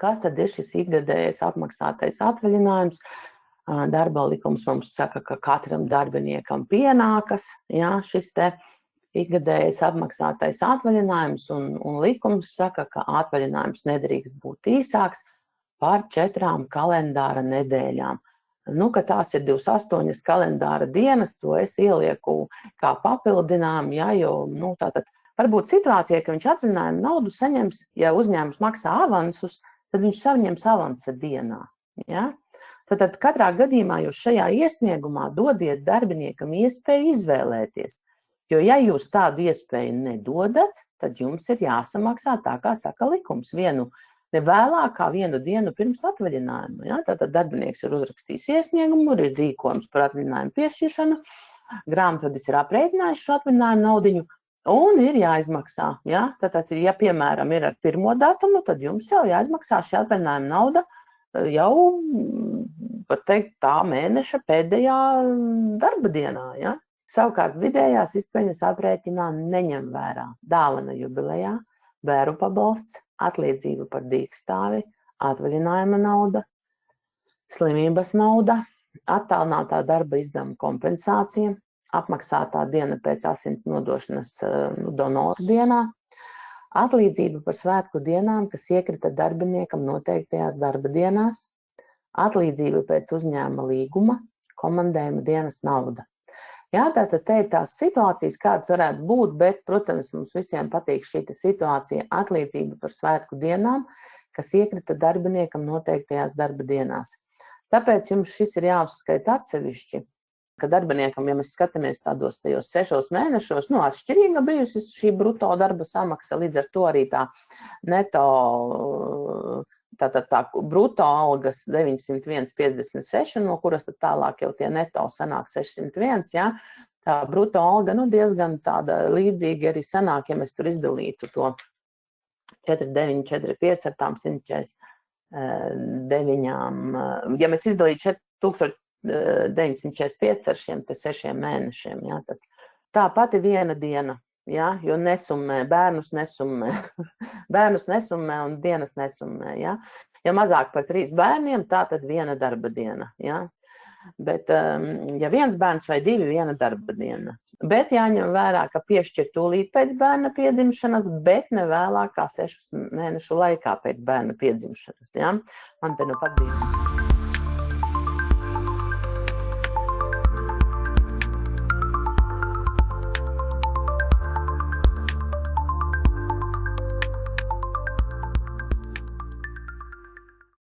kas tad ir šis ikgadējais apmaksātais atvaļinājums? Darba likums mums saka, ka katram darbiniekam pienākas, jā, šis te ikgadējais apmaksātais atvaļinājums, un likums saka, ka atvaļinājums nedrīkst būt īsāks par 4 kalendāra nedēļām. Nu, ka tās ir 28 kalendāra dienas, to es ielieku kā papildinājumu, ja, jo, nu, tātad varbūt situācija, ka viņš atvaļinājumu naudu saņems, ja uzņēmums maksā avansus, tad viņš saņems avansa dienā, ja. Tātad katrā gadījumā jūs šajā iesniegumā dodiet darbiniekam iespēju izvēlēties, jo ja jūs tādu iespēju nedodat, tad jums ir jāsamaksā tā, kā saka likums, ne vēlāk kā 1 dienu pirms atvaļinājuma. Ja? Tātad darbinieks ir uzrakstījis iesniegumu, ir rīkojums par atvaļinājumu piešķiršanu, grāmatvedis ir aprēķinājis šo atvaļinājumu naudiņu un ir jāizmaksā. Ja? Tātad, ja piemēram ir ar 1. datumu, tad jums jau jāizmaksā šī atvaļinājuma nauda jau, pat teikt, tā mēneša pēdējā darba dienā. Ja? Savukārt vidējās izpeļņas aprēķinā neņem vērā dāvana jubilejā, bērnu pabalsts, atlīdzība par dīkstāvi, atvaļinājuma nauda, slimības nauda, attālinātā darba izdevuma kompensācija, apmaksātā diena pēc asins nodošanas donoru dienā, atlīdzība par svētku dienām, kas iekrita darbiniekam noteiktajās darba dienās, atlīdzība pēc uzņēmuma līguma, komandējuma dienas nauda. Jā, tātad te ir tās situācijas, kādas varētu būt, bet, protams, mums visiem patīk šī situācija atlīdzība par svētku dienām, kas iekrita darbiniekam noteiktajās darba dienās. Tāpēc jums šis ir jāuzskaita atsevišķi, ka darbiniekam, ja mēs skatāmies tajos 6 mēnešos, atšķirīga bijusi šī bruto darba samaksa, līdz ar to arī tā neto, tātad tā bruto algas 901,56, no kuras tad tālāk jau tie neto sanāk 601, ja? Tā bruto alga, diezgan tāda līdzīga arī sanāk, ja mēs tur izdalītu to 4,945 ar tām 149, ja mēs izdalītu 1945 ar šiem te 6 mēnešiem, ja? Tad tā pati 1 diena. Ja, jo nesummē, bērnus nesummē un dienas nesummē. Ja, ja mazāk par 3 bērniem, tā tad 1 darba diena. Ja. Bet, ja 1 bērns vai 2, 1 darba diena. Bet jāņem vērā, ka piešķir tūlīt pēc bērna piedzimšanas, bet ne vēlāk kā 6 mēnešu laikā pēc bērna piedzimšanas. Ja. Man te nu pat bija.